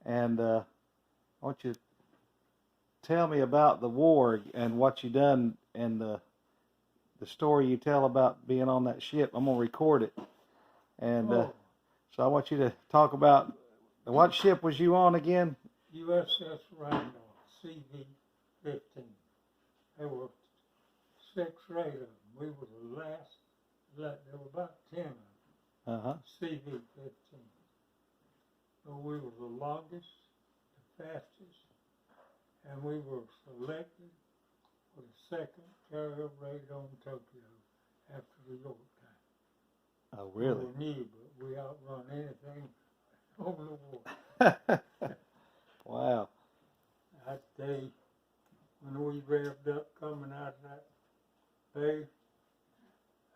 And I want you to tell me about the war and what you done and the story you tell about being on that ship. I'm going to record it. And so I want you to talk about, what ship was you on again? USS Randolph, CV-15. There were 6 or 8 of them. We were the last. There were about 10 of them. CV-15. So we were the longest, the fastest, and we were selected for the 2nd carrier raid on Tokyo after the York time. Oh, really? We were new, but we outrun anything over the war. Wow. That day, when we revved up coming out of that bay,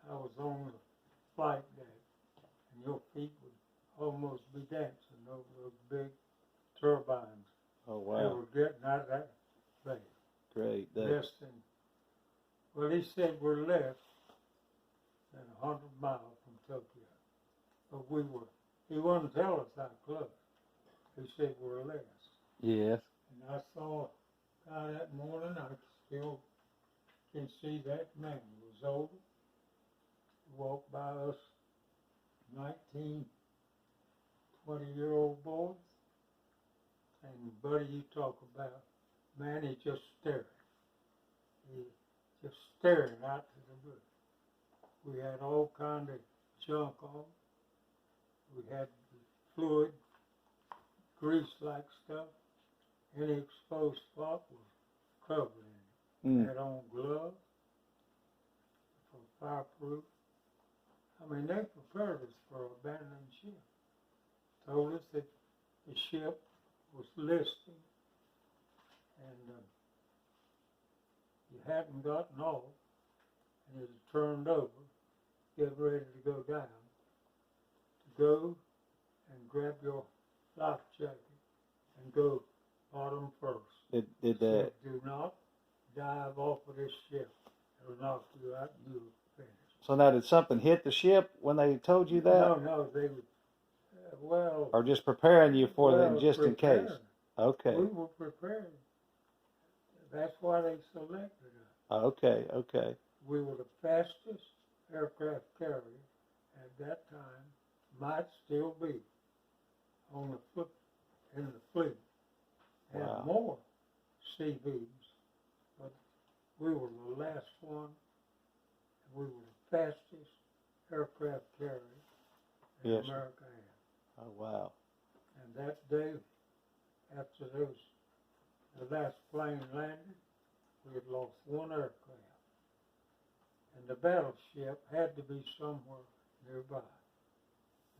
I was on the flight deck, and your feet would almost be dancing over those big turbines. Oh, wow. They were getting out of that bay. Great. Less than, well, he said we're less than 100 miles from Tokyo. But he wouldn't tell us how close. He said we're less. Yes. And I saw a guy that morning, I still can see that man. He was older. He walked by us 19, 20-year-old boys. And buddy, you talk about, man, he just staring. He just staring out to the blue. We had all kind of junk on. We had fluid, grease-like stuff. Any exposed spot was covered in it. We had on gloves for fireproof. I mean, they prepared us for an abandoned ship. Told us that the ship was listing and you hadn't gotten off and it had turned over, get ready to go down, to go and grab your life jacket and go bottom first. Did So do not dive off of this ship. It'll knock you out and you'll finish. So now, did something hit the ship when they told you that? No, they would, well... Or just preparing you for that, just in case? Okay. We were prepared. That's why they selected us. Okay. We were the fastest aircraft carrier at that time, might still be, in the fleet. Had more CVs, but we were the last one, and we were the fastest aircraft carrier that America had. Oh, wow. And that day, after the last plane landed, we had lost 1 aircraft. And the battleship had to be somewhere nearby.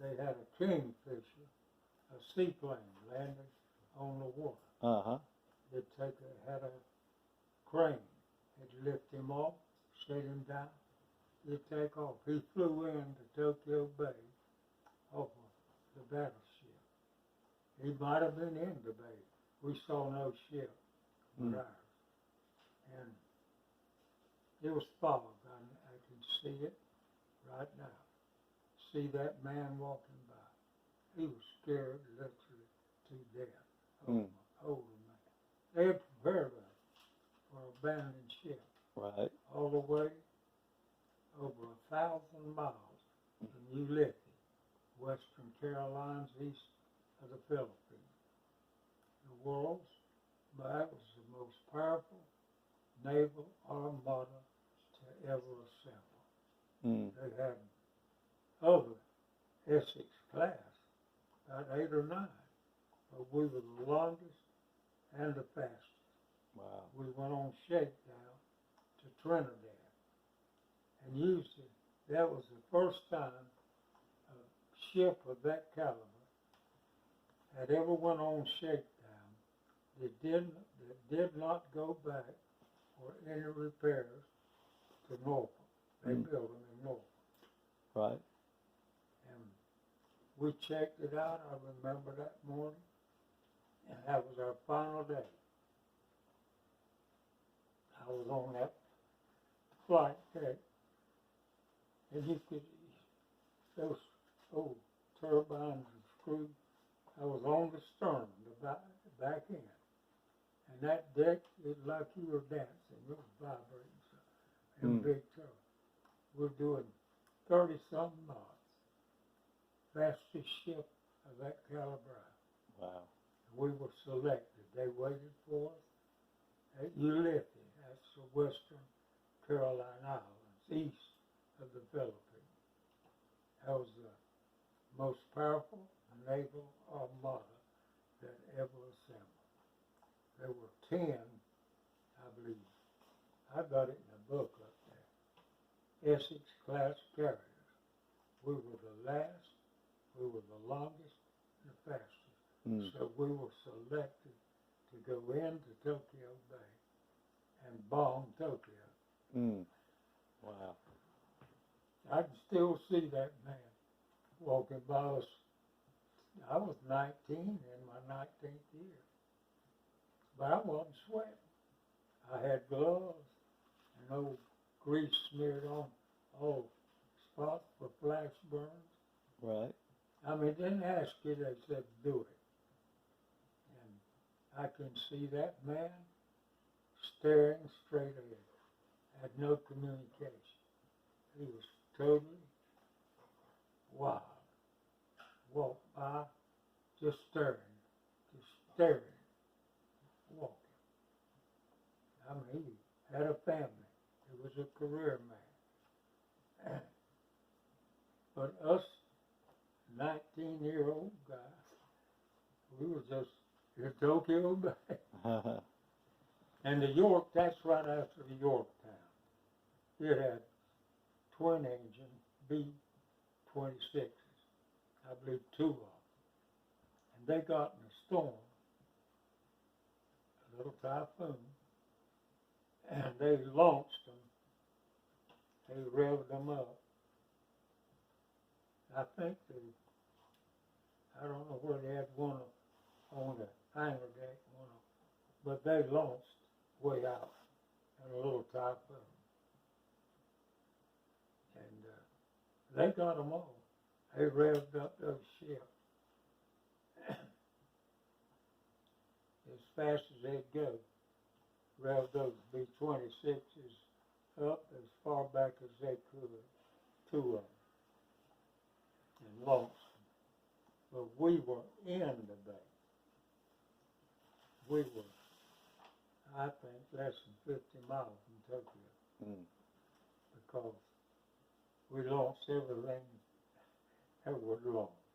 They had a Kingfisher, a seaplane, landed on the water. It had a crane. It'd lift him off, set him down, he'd take off. He flew into Tokyo Bay off of the battleship. He might have been in the bay. We saw no ship but ours. And it was fog. I can see it right now. See that man walking by. He was scared literally to death. Older man. They had prepared us for an abandoned ship. Right. All the way over 1,000 miles from Ulithi, Western Carolinas, east of the Philippines. The world's, that was the most powerful naval armada to ever assemble. They had other Essex class, about 8 or 9, but we were the longest and the fastest. Wow. We went on shakedown to Trinidad and used it. That was the first time a ship of that caliber had ever went on shakedown. That did not go back for any repairs to Norfolk. They built them in Norfolk. Right. And we checked it out. I remember that morning. And that was our final day. I was on that flight deck. And you could, those old turbines and screws. I was on the stern, the back in. And that deck is like you were dancing. It was vibrating in big trouble. We're doing 30-something knots. Fastest ship of that caliber. Wow. We were selected. They waited for us at Ulysses. That's the western Carolina Islands, east of the Philippines. That was the most powerful naval armada that ever assembled. There were 10, I believe. I got it in a book up there. Essex-class carriers. We were the last, we were the longest, and the fastest. So we were selected to go into Tokyo Bay and bomb Tokyo. Wow. I can still see that man walking by us. I was 19 in my 19th year. But I wasn't sweating. I had gloves and old grease smeared on all spots for flash burns. Right. I mean, they didn't ask you, they said do it. And I can see that man staring straight ahead. Had no communication. He was totally wild. Walked by, just staring, walking. I mean, he had a family. He was a career man. But us 19-year-old guys, we were just in Tokyo Bay. And the York, that's right after the Yorktown. It had twin-engine B-26s, I believe 2 of them. And they got in a storm, a little typhoon, and they launched them. They revved them up. I think I don't know where they had one on the hangar deck, but they launched way out in a little typhoon. And they got them all. They revved up those ships as fast as they'd go. Revved those B-26s up as far back as they could, 2 of them, and launched them. But we were in the bay. We were, I think, less than 50 miles from Tokyo. Because we launched everything that was launched.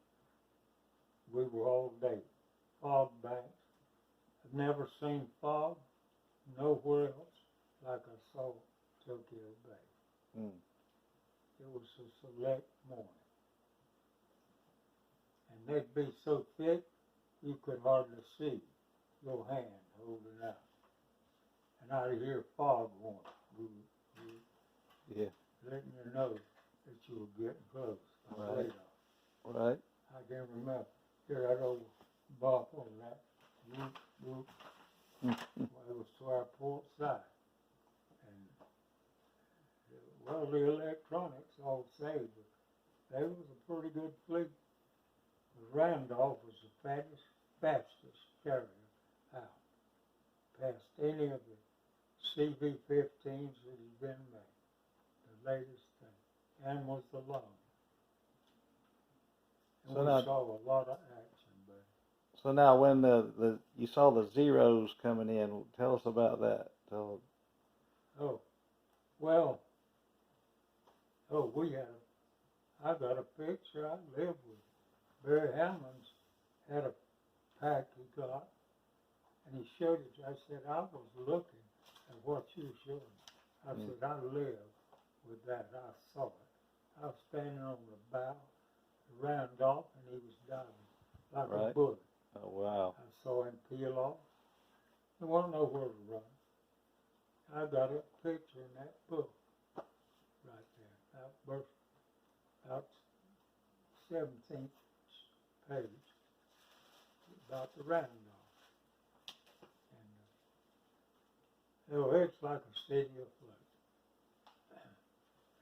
We were all day. Fog banks. I've never seen fog nowhere else like I saw Tokyo Bay. It was a select morning. And they'd be so thick you could hardly see your hand holding out. And I'd hear fog warning. Yeah. Letting you know that you were getting close. Right. Right. I can remember. Hear that old bump on that. Whoop, whoop. Well, it was to our port side. And, well, the electronics all saved, but they was a pretty good fleet. Randolph was the fastest carrier out. Past any of the CV-15s that had been made. The latest thing. And was the longest. And So we now, saw a lot of action, but so now when you saw the Zeros coming in, tell us about that. I got a picture. I lived with Barry Hammond's had a pack he got, and he showed it. I said, I was looking at what you showed. I said, I live with that. I saw it. I was standing on the bow of Randolph, and he was diving like a bullet. Oh, wow. I saw him peel off. He wasn't nowhere to run. I got a picture in that book right there. About 17th page about the Randolph. And it's like a city afloat.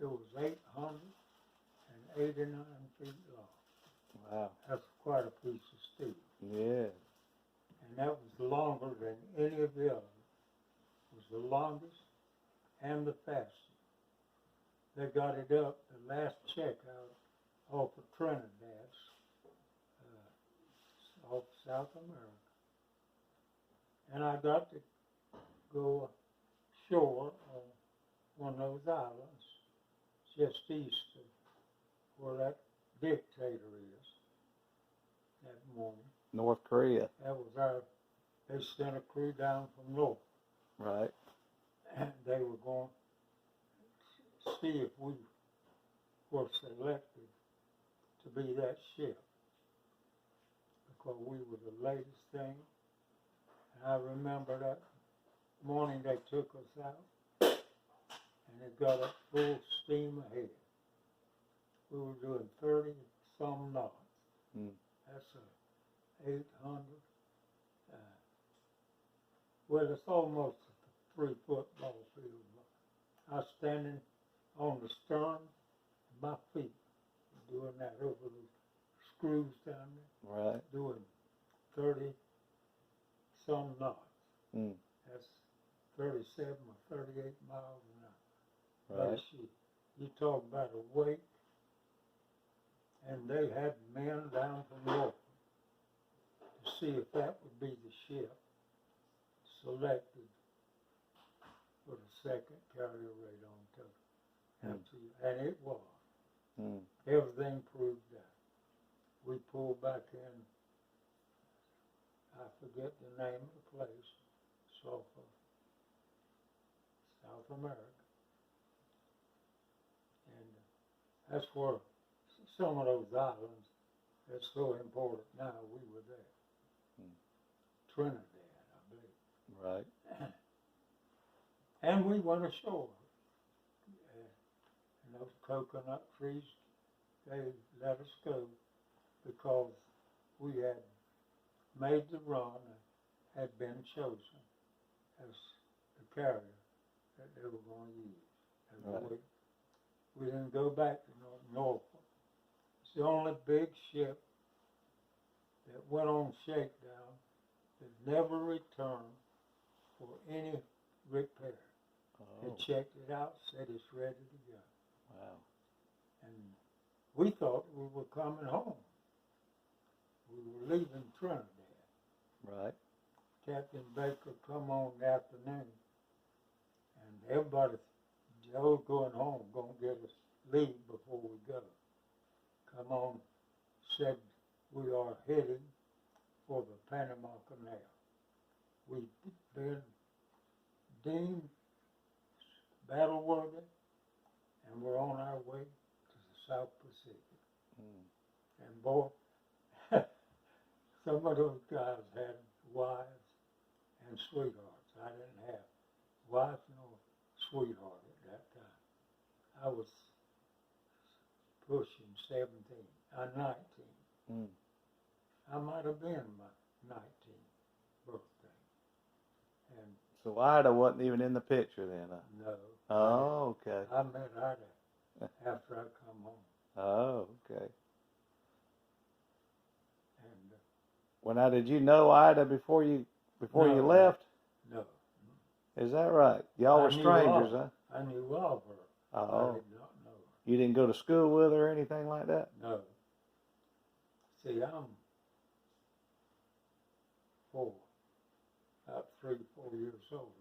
It was 889 feet long. Wow. That's quite a piece of steel. Yeah. than any of the others. It was the longest and the fastest. They got it up, the last check out off of Trinidad, off South America. And I got to go ashore on one of those islands just east of where that dictator is that morning. North Korea. That was they sent a crew down from North. Right. And they were going to see if we were selected to be that ship. Because we were the latest thing. And I remember that morning they took us out and it got up full steam ahead. We were doing 30-some knots. Mm. That's a 800. Well, it's almost a 3-foot ball field. I was standing on the stern, my feet doing that over the screws down there. Right. Doing 30-some knots. Mm. That's 37 or 38 miles an hour. Right. You talk about a wake, and they had men down from Norfolk to see if that would be the ship selected for the second carrier radon total. And it was. Mm. Everything proved that. We pulled back in, I forget the name of the place, South America. And that's where some of those islands that's so important now, we were there. Mm. Trinidad, I believe. Right. And we went ashore. And those coconut trees, they let us go because we had made the run and had been chosen as the carrier that they were going to use. Right. We didn't go back to Norfolk. It's the only big ship that went on shakedown that never returned for any repair. Oh. They checked it out, said it's ready to go. Wow. And we thought we were coming home. We were leaving Trinidad. Right. Captain Baker come on in the afternoon, and everybody, Joe's going home, going to get us leave before we go. Come on, said we are heading for the Panama Canal. We've been deemed battle worthy, and we're on our way to the South Pacific. Mm. And boy, some of those guys had wives and sweethearts. I didn't have wife nor sweetheart at that time. I was pushing 17, 19. Mm. I might have been my 19th birthday. And So Ida wasn't even in the picture then, huh? no. Oh, okay. I met Ida after I come home. Oh, okay. And Well, now, did you know Ida before you No. left? no. Is that right? Y'all I were knew strangers, of huh? I knew of her. I Oh. did not know her. You didn't go to school with her or anything like that? No. See, I'm about 3 or 4 years old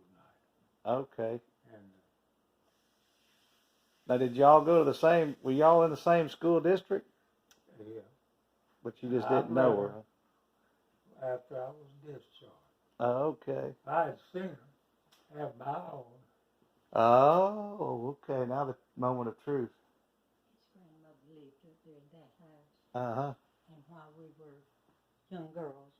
now. Okay. And Now, did y'all go to the same? Were y'all in the same school district? yeah, But you just I didn't know her. met Huh? after I was discharged. Oh, okay. I had seen her, have my own. Oh, okay. Now the moment of truth. His grandmother lived up there in that house, Uh-huh. and while we were young girls,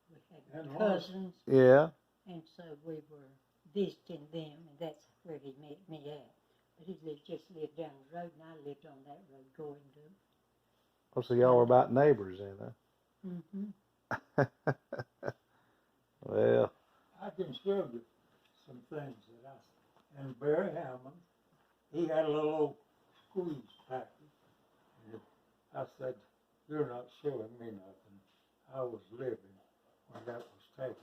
we had And cousins, Yeah. and so we were visiting them, and that's where he met me at. But he just lived down the road, and I lived on that road going to. Oh, so y'all were about neighbors then, huh? Mm-hmm. Well, I can show you some things that and Barry Hammond, he had a little old squeeze package. And I said, you're not showing me nothing. I was living when that was taken.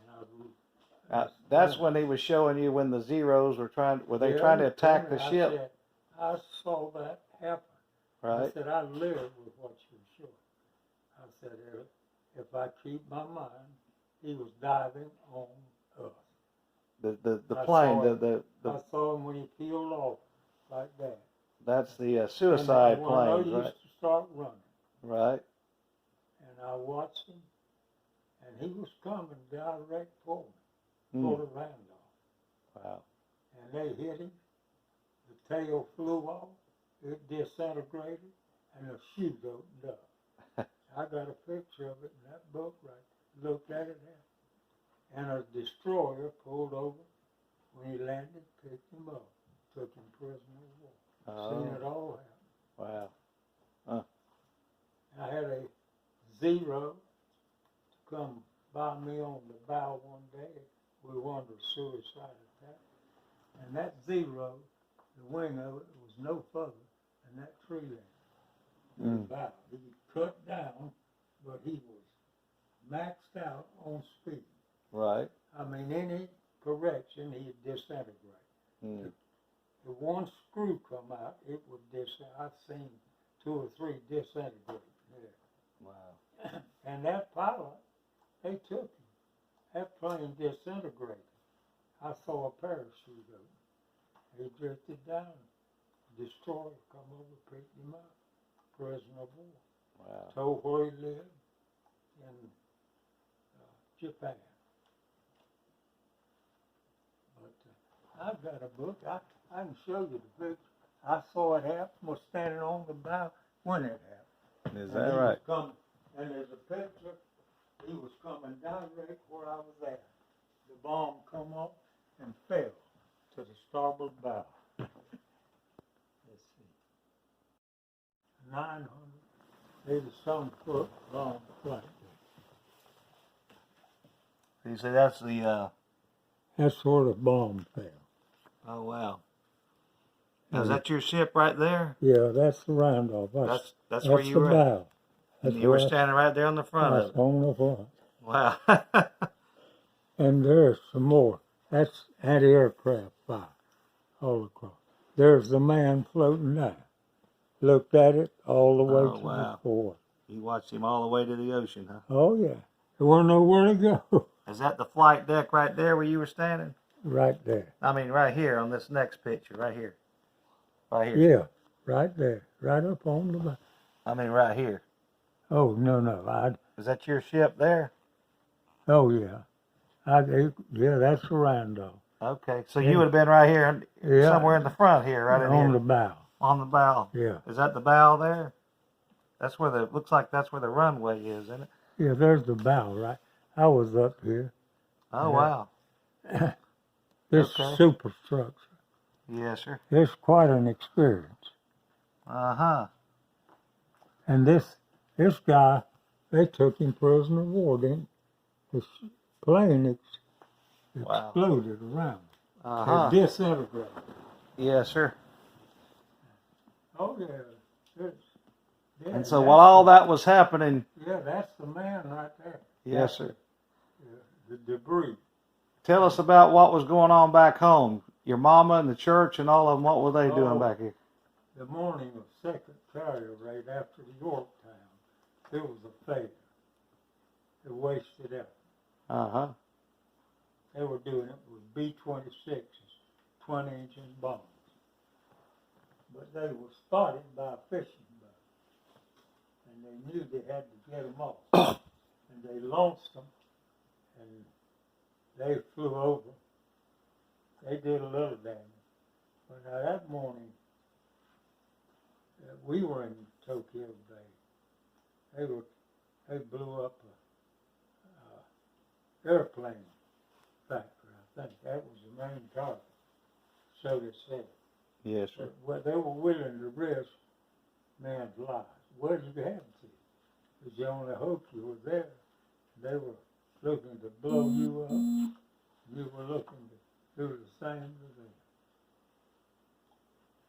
That's when he was showing you when the Zeros were were they Yeah, trying to attack the I ship, said, I saw that happen. I right? said, I live with what you showed. I said, if I keep my mind, he was diving on us. The I plane, I saw him when he peeled off like that. that's the suicide and planes, he right? used to start running. Right. And I watched him, and he was coming direct for me, Mm. for the Randolph. Wow. And they hit him. The tail flew off. It disintegrated, and the chute opened up. I got a picture of it in that book right. Looked at it there. And a destroyer pulled over when he landed, picked him up, took him prisoner of war. Seen it all happen. Wow. Huh. I had a Zero to come by me on the bow one day. We were under a suicide attack. And that Zero, the wing of it was no further than that tree limb. Bow. He cut down, but he was maxed out on speed. Right. I mean, any correction, he'd disintegrate. If one screw come out, it would disintegrate. I've seen 2 or 3 disintegrate there. Wow. And that pilot, they took him. That plane disintegrated. I saw a parachute open. He drifted down. Destroyer come over, picked him up. Prisoner of war. Wow. Told where he lived in Japan. But I've got a book. I can show you the picture. I saw it happen. Was standing on the bow when it happened. Is that right? And there's a picture. He was coming direct where I was at. The bomb come up and fell to the starboard bow. Let's see. 980-some foot long flight. You say that's the. That's where the bomb fell. Oh wow. Now, is that your ship right there? Yeah, that's the Randolph. That's where you were. Bow. And you were standing right there on the front of it. On the front. Wow. And there's some more. That's anti-aircraft fire all across. There's the man floating down. Looked at it all the way to the fore. You watched him all the way to the ocean, huh? Oh, yeah. There wasn't nowhere to go. Is that the flight deck right there where you were standing? Right there. I mean, right here on this next picture, right here. Right here. Yeah, right there. Right up on the back. I mean, right here. Oh, no. Is that your ship there? Oh, yeah. Yeah, that's the Randolph. Okay, so you would have been right here, somewhere in the front here, right in here. On the bow. On the bow. Yeah. Is that the bow there? That's where looks like that's where the runway is, isn't it? Yeah, there's the bow, right? I was up here. Oh, wow. This superstructure. Yes, sir. It's quite an experience. Uh-huh. And this guy, they took him prisoner of war. Then this plane exploded around. Uh-huh. It disintegrated. Yes, sir. Oh, yeah. And so while all that was happening... Yeah, that's the man right there. Yes, sir. The debris. Tell us about what was going on back home. Your mama and the church and all of them, what were they doing back here? The morning of second carrier raid after the Yorktown, there was a failure. It wasted out. Uh-huh. They were doing it with B-26s, 20-engine bombs. But they were spotted by a fishing boat. And they knew they had to get them off. And they launched them, and they flew over. They did a little damage. But now that morning, we were in Tokyo Bay. They blew up a airplane factory, I think. That was the main target. So they said. Yes, sir. But they were willing to risk man's lives. Well, you had to. Because the only hope you were there. They were looking to blow you up. You were looking to do the same to them.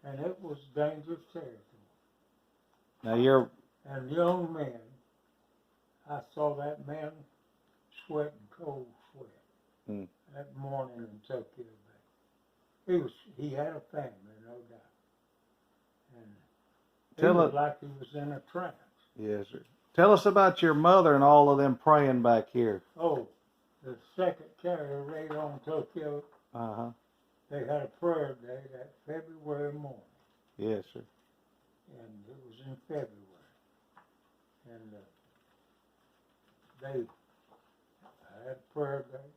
And it was dangerous territory. Now you're... And young men, I saw that man sweating cold took care of that. He had a family, no doubt. And he Tell was it- like he was in a trance. Yes, sir. Tell us about your mother and all of them praying back here. Oh, the second carrier right on Tokyo, Uh-huh. they had a prayer day that February morning, Yes, sir. and it was in February. And they had a prayer day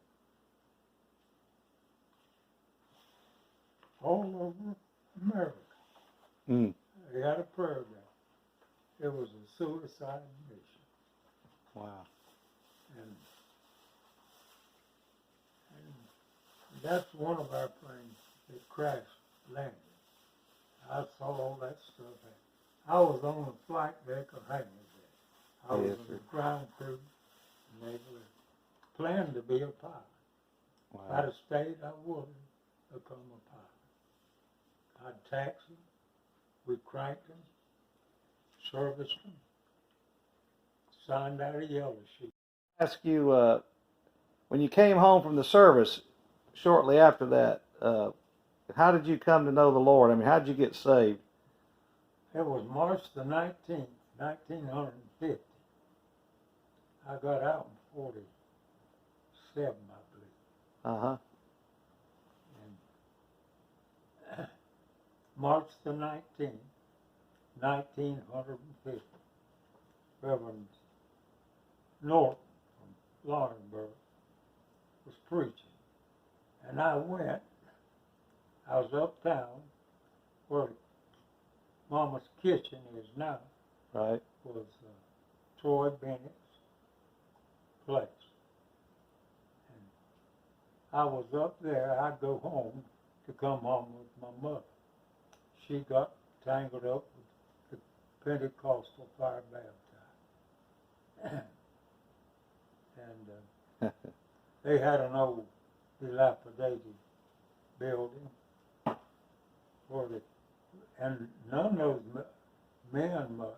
all over America. Mm. They had a prayer day. It was a suicide mission. Wow. And that's one of our planes that crashed landed. I saw all that stuff happen. I was on the flight deck or hangar deck. I was Yes, in sir. the ground crew, and they were planning to be a pilot. If I'd Wow. have stayed, I would have become a pilot. I'd taxi them, we cranked them, serviced them, signed out a yellow sheet. Ask you, when you came home from the service, shortly after that, how did you come to know the Lord? I mean, how did you get saved? It was March the 19th, 1950. I got out in 47, I believe. Uh-huh. And March the 19th, 1950, Reverend Norton from Laurinburg was preaching. And I went. I was uptown where Mama's kitchen is now, Right. was Troy Bennett's place. And I was up there. I'd go home to come home with my mother. She got tangled up with the Pentecostal fire baptized. And they had an old dilapidated building where they, and none of those men much.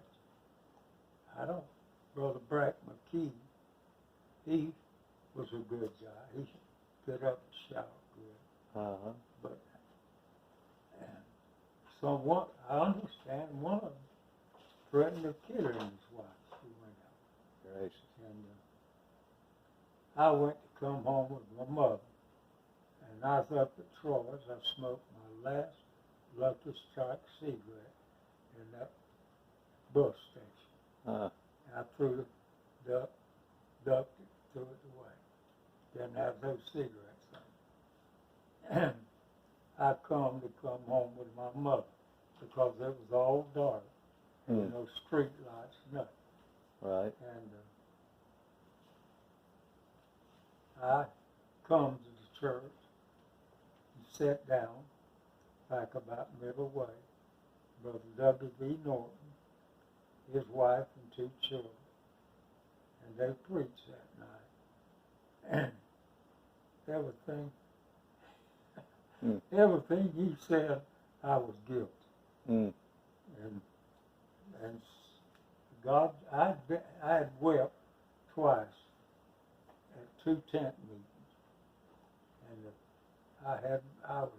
I don't, Brother Brack McKee, he was a good guy. He get up and shout good. Uh-huh. But so what I understand, one of them threatened to kill him and his wife. She went out. Gracious. And I went to come home with my mother. And I was up at Troy's. I smoked my last Lucky Strike cigarette in that bus station. Uh, I threw it, ducked it, threw it away. Didn't have those cigarettes on. And I come home with my mother because it was all dark. There were no street lights, nothing. right. And I come to the church and sat down back about middle way. Brother W.W. Norton, his wife and two children. And they preached that night. And everything he said, I was guilty. And God, I had wept twice at 2 tent meetings. And I was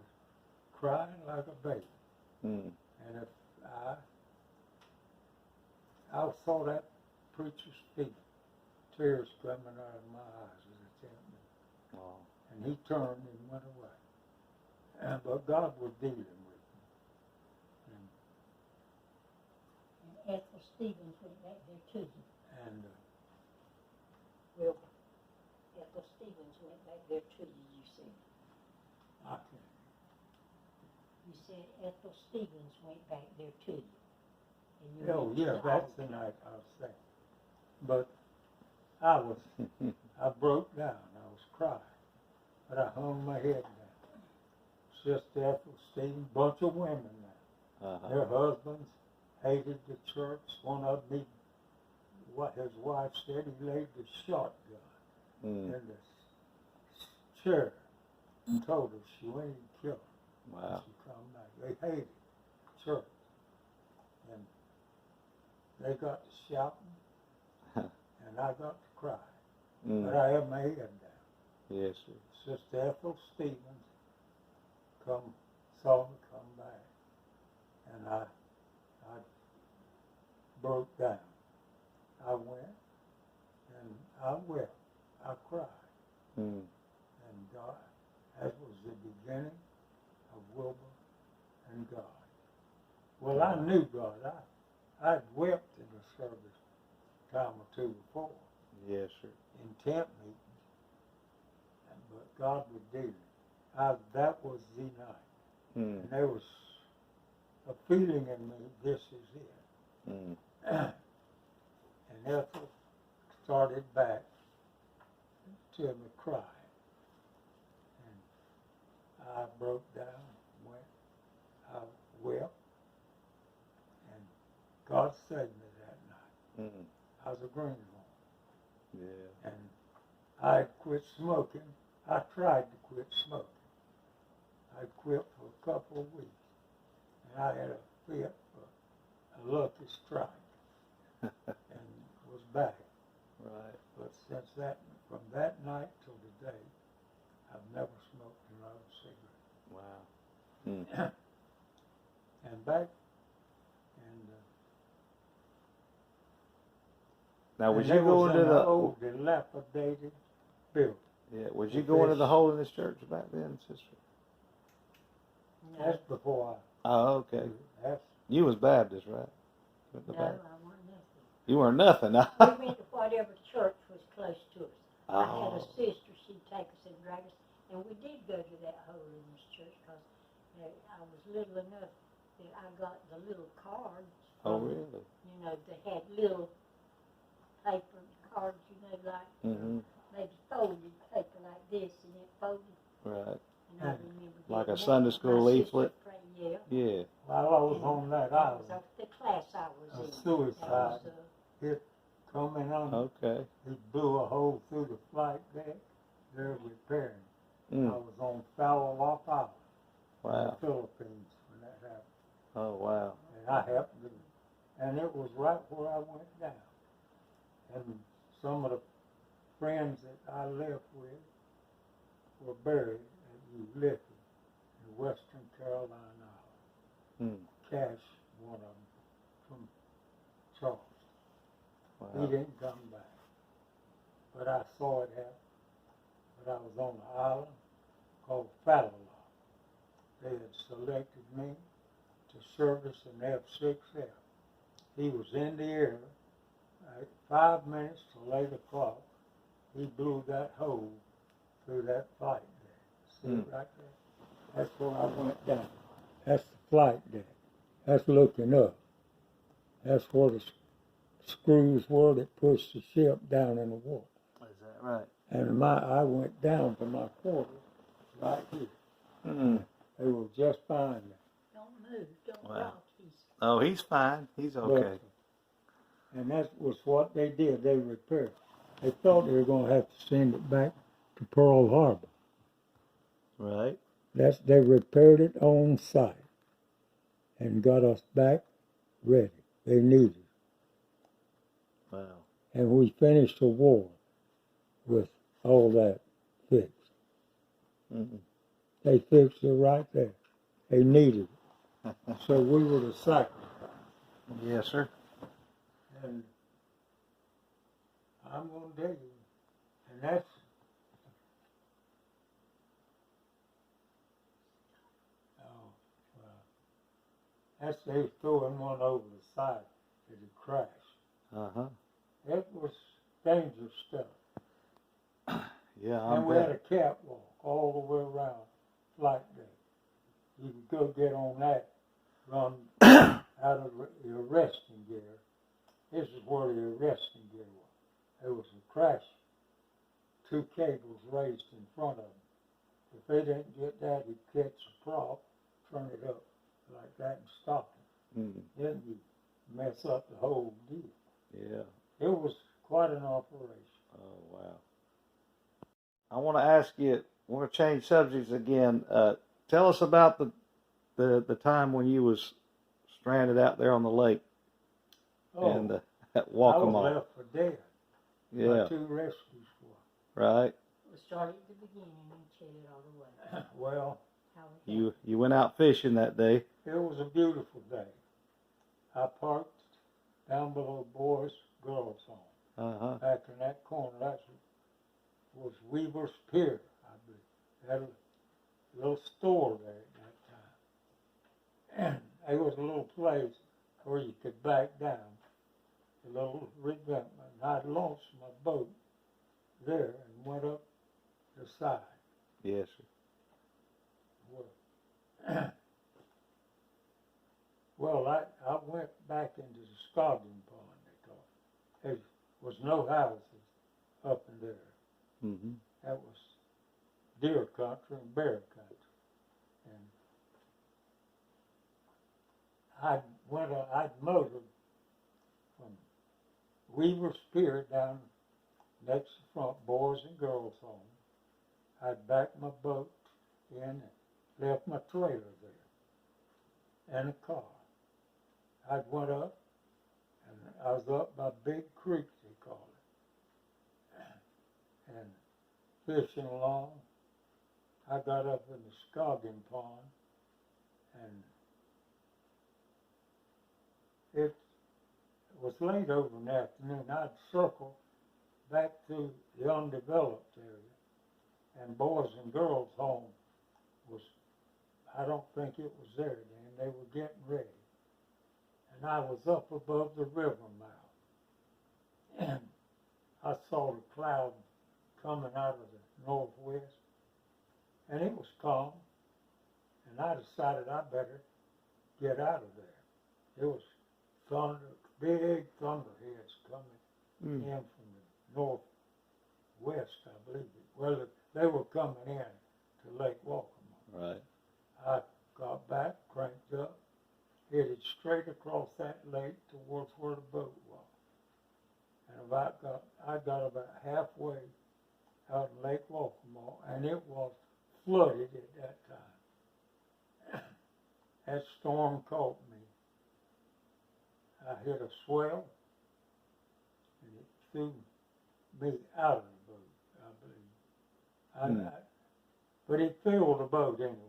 crying like a baby. And if I saw that preacher speak, tears coming out of my eyes at a tent meeting. Wow. And he turned and went away. But God was dealing with me. And Ethel Stevens went back there too. And Wilbur. Ethel Stevens went back there too, you said. I can't. You said Ethel Stevens went back there too. And you Oh, went to yeah, the that's the altar. night I was saying. But I broke down. I was crying. But I hung my head down. Sister Ethel Stevens, bunch of women now. Uh-huh. Their husbands hated the church. One of them, what his wife said, he laid the shotgun in the chair and told her she went and killed her. Wow. She come back. They hated church. And they got to shouting, and I got to crying. But I had my head down. Yes, sir. Sister Ethel Stevens saw me come back, and I broke down. I went and I wept. I cried. Mm. And God, that was the beginning of Wilbur and God. Well, I knew God. I'd wept in the service a time or two before Yes, sir. in tent meetings, but God would do it. That was the night. Mm. And there was a feeling in me, this is it. Mm. And Ethel started back to me crying. And I broke down, I wept, and God saved me that night. Mm. I was a greenhorn. Yeah. And I had quit smoking. I tried to quit smoking. I quit for a couple of weeks. And I had a fit for a lucky strike. And was back. Right. But since from that night till today, I've never smoked another cigarette. Wow. Mm. And back, and Now, was and you it was going to in the an old dilapidated building. Yeah, was you going to the Holiness Church back then, sister? No, That's before Oh, okay. that's You was Baptist, right? Went to no, Baptist. I want nothing. You were nothing. We went to whatever church was close to us. I had a Oh. sister, she'd take us and drag us, and we did go to that Holiness Church because I was little enough that I got the little cards. Oh, from, really? You know, they had little paper cards, you know, like Mm-hmm. maybe folded paper like this, and it folded. Right. And I remember Like a getting Sunday that. school My sister leaflet? prayed, yeah. Yeah. while I was on that That island. was the class I was A in. suicide. That was, It coming on. Okay. He blew a hole through the flight deck. They're repairing. I Mm. was on Fallow Island in the Wow. Philippines when that happened. Oh, wow. And I happened to, and it was right where I went down. And some of the friends that I lived with were buried at Ulysses in Western Carolina. Mm. Cash, one of them, from Charleston. He Wow. didn't come back. But I saw it happen. But I was on an island called Fallow. They had selected me to service an F-6F. He was in the air. At 5 minutes till 8 o'clock, he blew that hole through that flight deck. See it right there? That's where I went down. That's the flight deck. That's looking up. That's where the screws were that pushed the ship down in the water. Is that right? And I went down to my quarters right here. Mm. They were just behind me. don't move, don't Wow. rock. Oh, he's fine. He's okay. And that was what they did. They repaired. They thought they were going to have to send it back to Pearl Harbor. Right. They repaired it on site and got us back ready. They needed it. Wow. And we finished the war with all that fixed. Mm-mm. They fixed it right there. They needed it. So we were the sacrifice. Yes, sir. And I'm going to tell you, and that's, that's they throwing one over the side that it crashed. Uh-huh. It was dangerous stuff. Yeah, And I'm we had bet. a catwalk all the way around flight deck. You could go get on that, run out of your arresting gear. This is where the arresting gear was. There was a crash, 2 cables raised in front of them. If they didn't get that, he'd catch the prop, turn it up like that and stop it. Mm. Then you mess up the whole deal. Yeah. It was quite an operation. Oh, wow. I want to ask you, I want to change subjects again. Tell us about the time when you was stranded out there on the lake and at I Walkmore. was left for dead. Yeah. My 2 rescue squads. Right. We'll start at the beginning and tell it all the way. Well, How it You went out fishing that day. it was a beautiful day. I parked down below Boys Girls Home, back in that corner. That was Weaver's Pier, I believe. They had a little store there at that time. And there was a little place where you could back down, a little revetment. I'd launched my boat there and went up the side. Yes, sir. Well, I went back into the Scoggin Pond, they call it. There was no houses up in there. Mm-hmm. That was deer country and bear country. And I'd motored from Weaver's Pier down next to front Boys and Girls Home. I'd backed my boat in and left my trailer there and a car. I went up, and I was up by Big Creek, they call it, and fishing along. I got up in the Scoggin Pond, and it was late over in the afternoon. I'd circle back to the undeveloped area, and Boys and Girls Home was, I don't think it was there then. They were getting ready. And I was up above the river mouth. And I saw the cloud coming out of the northwest. And it was calm. And I decided I better get out of there. There was thunder, big thunderheads coming in from the northwest, I believe. Well, they were coming in to Lake Walcomore. Right. I got back, cranked up, headed straight across that lake towards where the boat was. And I got about halfway out in Lake Walcomore, and it was flooded at that time. That storm caught me. I hit a swell, and it threw me out of the boat, I believe. But it filled the boat anyway.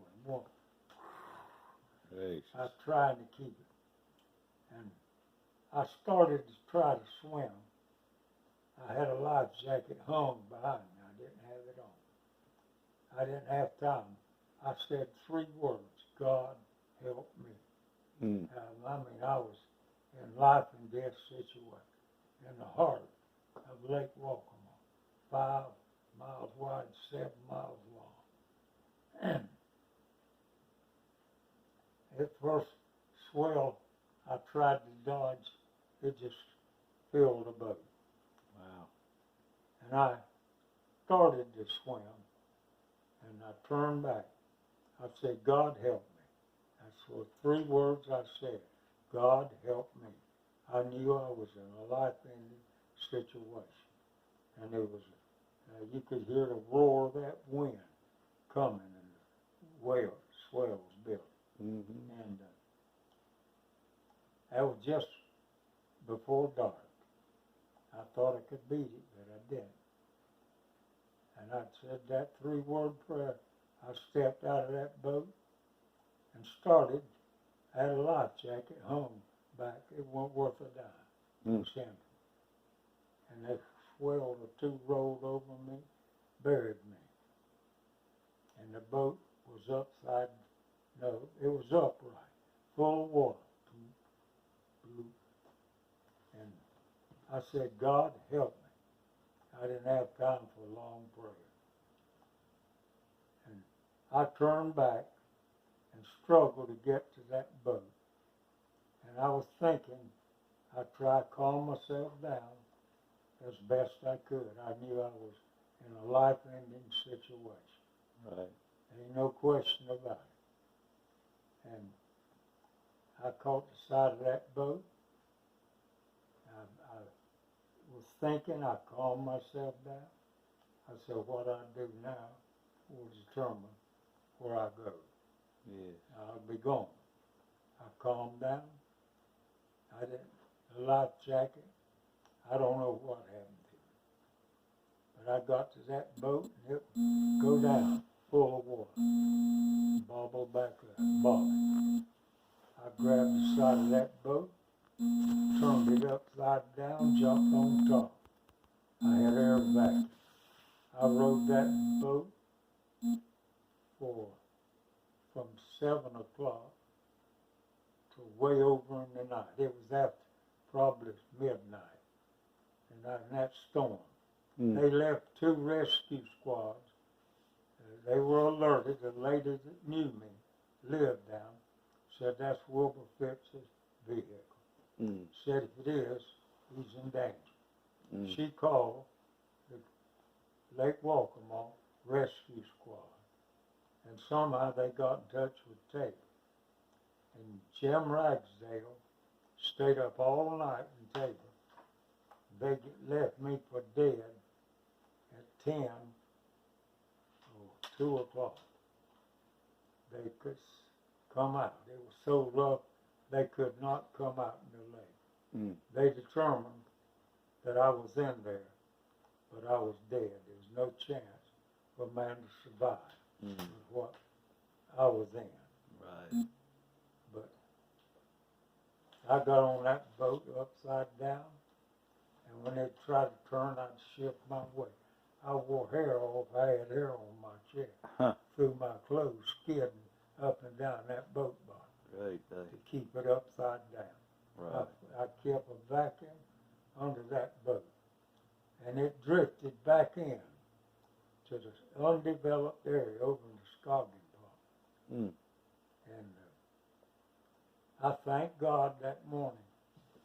I tried to keep it. And I started to try to swim. I had a life jacket hung behind me. I didn't have it on. I didn't have time. I said 3 words, God help me. I was in life and death situation in the heart of Lake Walcomore, 5 miles wide, 7 miles long. And at first swell I tried to dodge, it just filled the boat. Wow. And I started to swim, and I turned back. I said, God help me. That's the 3 words I said, God help me. I knew I was in a life-ending situation. And there was, you could hear the roar of that wind coming, and the swell was building. Mm-hmm. And that was just before dark. I thought I could beat it, but I didn't. And I said that 3-word prayer. I stepped out of that boat and started. I had a life jacket hung back. It wasn't worth a dime. It was empty. And that swell or 2 rolled over me, buried me. And the boat was upside. No, it was upright, full of water. And I said, God help me. I didn't have time for a long prayer. And I turned back and struggled to get to that boat. And I was thinking, I'd try to calm myself down as best I could. I knew I was in a life-ending situation. Right. There ain't no question about it. And I caught the side of that boat. I was thinking, I calmed myself down. I said, what I do now will determine where I go. Yes. I'll be gone. I calmed down. The life jacket, I don't know what happened to it. But I got to that boat and it would go down full of water, bobble back up, bobble. I grabbed the side of that boat, turned it upside down, jumped on top. I had air vacuum. I rode that boat from 7 o'clock to way over in the night. It was after probably midnight, and in that storm. They left 2 rescue squads. They were alerted. The lady that knew me, lived down, said that's Wilbur Phipps's vehicle. Said if it is, he's in danger. She called the Lake Walkmore Rescue Squad, and somehow they got in touch with Tabor. And Jim Ragsdale stayed up all night in Tabor. They left me for dead at 10 or 2 o'clock. They could come out. It was so rough they could not come out in the lake. They determined that I was in there, but I was dead. There was no chance for a man to survive with what I was in. Right. But I got on that boat upside down, and when they tried to turn, I'd shift my way. I wore hair off. I had hair on my chest through my clothes, skidding up and down that boat bottom to keep it upside down. Right. I kept a vacuum under that boat, and it drifted back in to the undeveloped area over in the Scoggin Pond. And I thank God that morning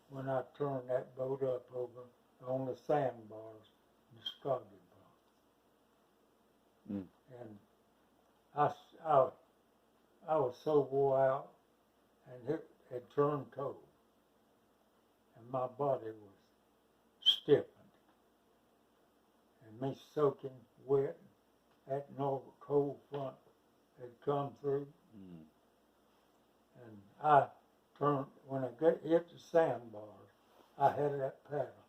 when I turned that boat up over on the sandbars in the Scoggin Pond. And I was so wore out, and it had turned cold, and my body was stiffened, and me soaking wet, that no cold front had come through, and I turned, when I hit the sandbars, I had that paddle.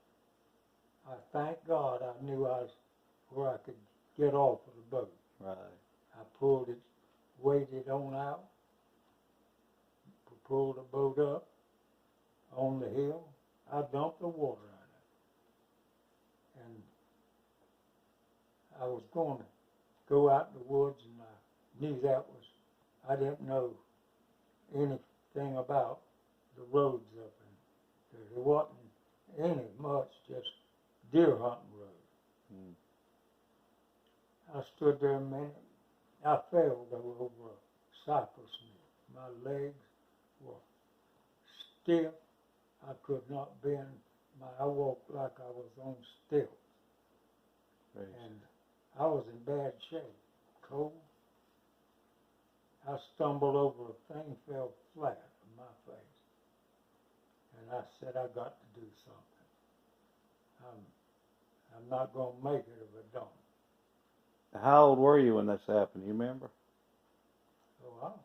I thank God I knew I was where I could get off of the boat. Right. I pulled it, waded on out, pulled the boat up on the hill. I dumped the water in it. And I was going to go out in the woods, and I knew that was, I didn't know anything about the roads up in there. There wasn't any much, just deer hunting road. I stood there a minute. I fell over a cypress knee. My legs were stiff. I could not bend. I walked like I was on stilts. And I was in bad shape, cold. I stumbled over a thing, fell flat on my face. And I said, I got to do something. I'm not going to make it if I don't. How old were you when this happened? You remember? Oh, wow.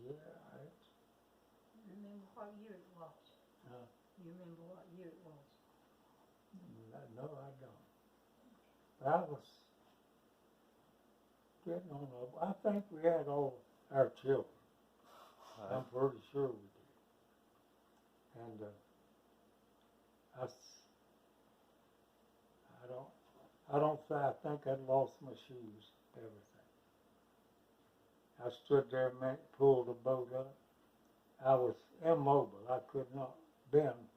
Yeah. Remember what year it was? You remember what year it was? No, I don't. I was getting on I think we had all our children. I'm pretty sure we did. And I think I'd lost my shoes, everything. I stood there a minute, pulled the boat up. I was immobile. I could not bend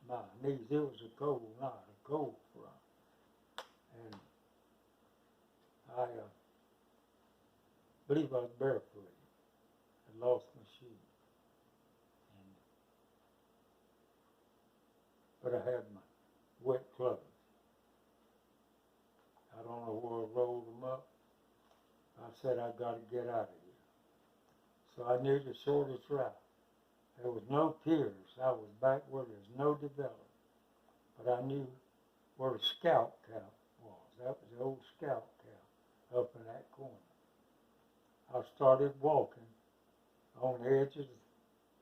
my knees. It was a cold night, a cold front. And I believe I was barefooted. I lost my shoes. But I had my wet clothes. I don't know where I rolled them up. I said, I got to get out of here. So I knew the shortest route. There was no piers. I was back where there's no development. But I knew where the scout camp was. That was the old scout camp up in that corner. I started walking on the edge of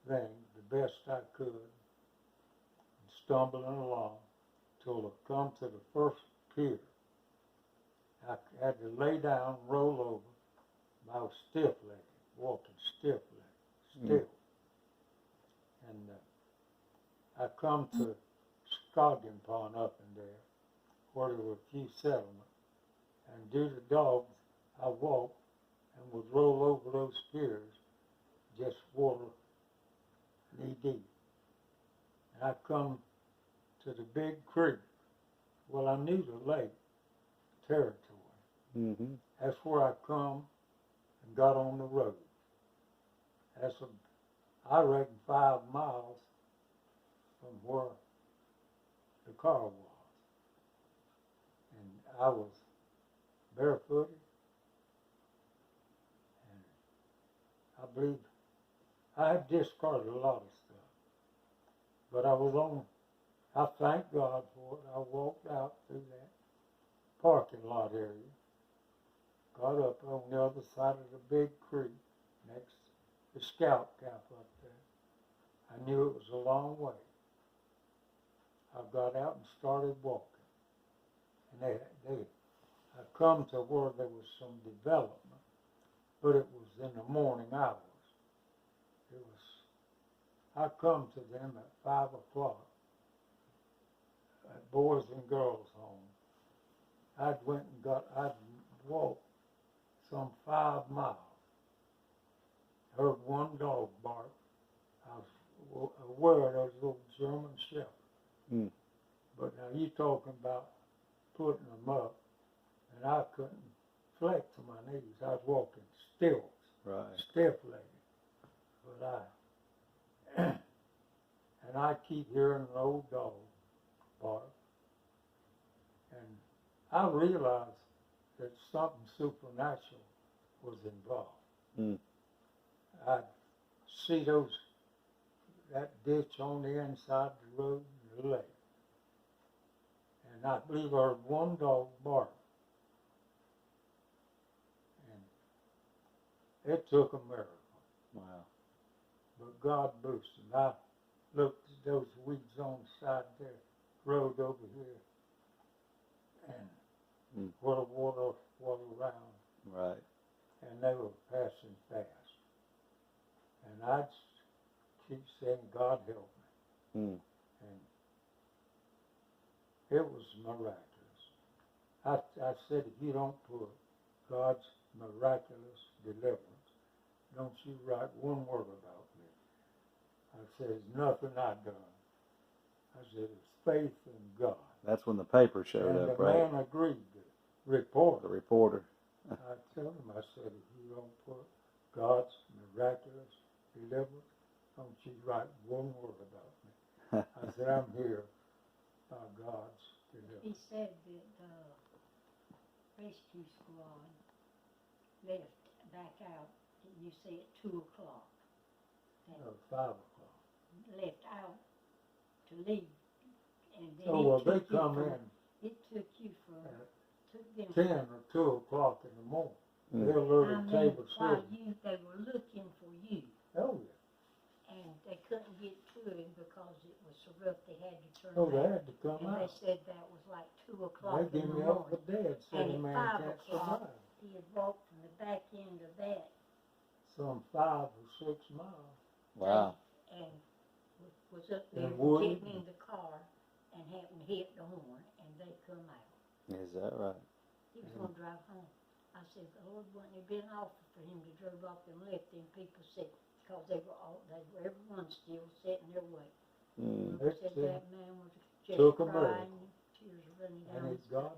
the thing the best I could, and stumbling along till I come to the first pier. I had to lay down, roll over. I was stiff-legged, walking stiff-legged, still. And I come to Scoggin Pond up in there, where there were a few settlements. And due to dogs, I walked and would roll over those piers, just water knee deep. And I come to the big creek. Well, I knew the lake territory. Mm-hmm. That's where I come and got on the road. That's I reckon 5 miles from where the car was. And I was barefooted. And I believe I had discarded a lot of stuff. But I thank God for it. I walked out through that parking lot area, got up on the other side of the big creek next to the scout camp up there. I knew it was a long way. I got out and started walking. And I come to where there was some development, but it was in the morning hours. I come to them at 5 o'clock at Boys and Girls Home. I'd walked some 5 miles. Heard one dog bark. I was aware of those little German shepherds. Mm. But now you talking about putting them up, and I couldn't flex to my knees. I was walking stilts, Right. stiff-legged. But and I keep hearing an old dog bark, and I realized that something supernatural was involved. Mm. I'd see that ditch on the inside of the road and the lake. And I believe I heard one dog bark. And it took a miracle. Wow. But God boosted me. I looked at those weeds on the side of the road over here, and where the water was around. Right. And they were passing fast. And I'd keep saying, God help me. Mm. And it was miraculous. I said, if you don't put God's miraculous deliverance, don't you write one word about me. I said, there's nothing I've done. I said, it's faith in God. That's when the paper showed and up, the right? man agreed, the reporter. The reporter. I told him, I said, if you don't put God's miraculous deliverance, don't you write one word about me. I said, I'm here by God's deliverance. He said that the rescue squad left back out, you say at 2 o'clock. No, 5 o'clock. Left out to leave. And then Oh, well, they come in. It took you took them 10 or 2 o'clock in the morning. Mm. Their little table while sitting. they were looking for you. Oh, yeah. And they couldn't get to him because it was so rough they had to turn Oh, they back. had to come And they out. said that was like 2 o'clock They in give the me up for morning. dead, said And a at man 5 can't o'clock, survive. he had walked from the back end of that. Some 5 or 6 miles. Wow. And was up there And wood. getting in the car and happened to hit the horn, and they come out. Is that right? He was going to drive home. I said, the Lord wouldn't have been offered for him to drive off and left them people said, because everyone still sitting their way. Mm. Wilbur said that man was just took a crying, miracle. tears were running down And his it's God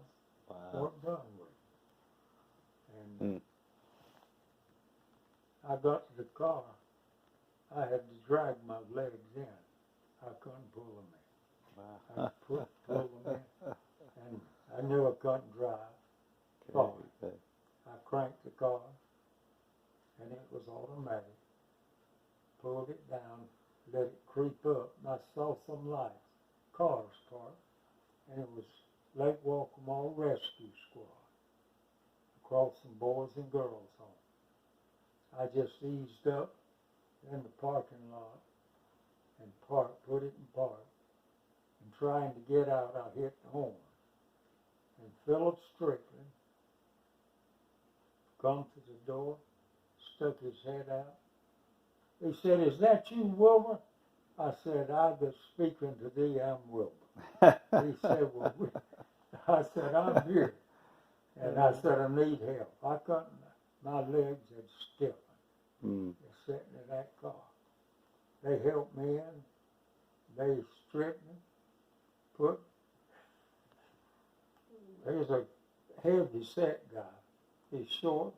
Wow. what done with it. And Mm. I got to the car. I had to drag my legs in. I couldn't pull them in. Wow. I pulled them in. And I knew I couldn't drive. Okay. I cranked the car, and it was automatic. Pulled it down, let it creep up, and I saw some lights, cars parked, and it was Lake Walkmore Rescue Squad across from Boys and Girls Home. I just eased up in the parking lot and put it in park. And trying to get out, I hit the horn. And Philip Strickland come to the door, stuck his head out. He said, "Is that you, Wilbur?" I said, "I that speaking to thee am Wilbur." He said, "Well," I said, "I'm here." And I said, "I need help." I couldn't, my legs had stiffened. Sitting in that car. They helped me in. They stripped me. There's a heavy set guy. He's short.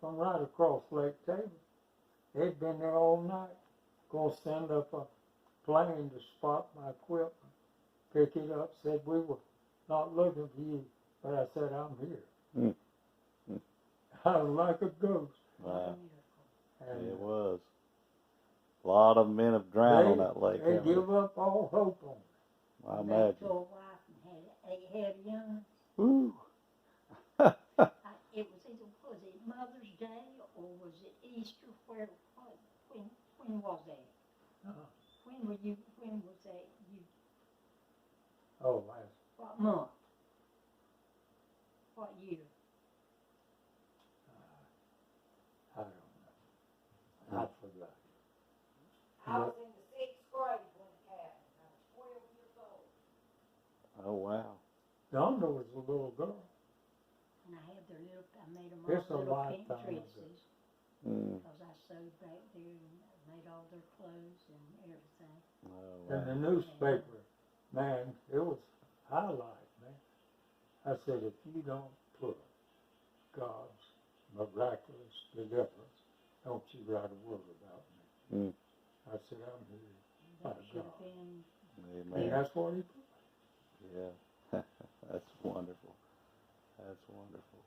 From right across Lake Table. They'd been there all night. Gonna send up a plane to spot my equipment. Pick it up. Said, "We were not looking for you." But I said, "I'm here." I was like a ghost. Wow. And It was. A lot of men have drowned on that lake. They haven't give up all hope on it. I They imagine. told wife and had young. Woo. It was either, was it Mother's Day or was it Easter? When was that? When was that? Oh, last. What month? What year? I don't know. I forgot. I was in the 6th grade when it happened. I was 12 years old. Oh, wow. Donna was a little girl. And I made them It's a all little lifetime pink ago. dresses. Mm. Because I sewed back there and made all their clothes and everything. Oh, In wow. the newspaper, man, it was highlight, man. I said, if you don't put God's miraculous deliverance, don't you write a word about me. I said, I'm here by That should God. have been, And Amen. that's what he put. Yeah. That's wonderful. That's wonderful.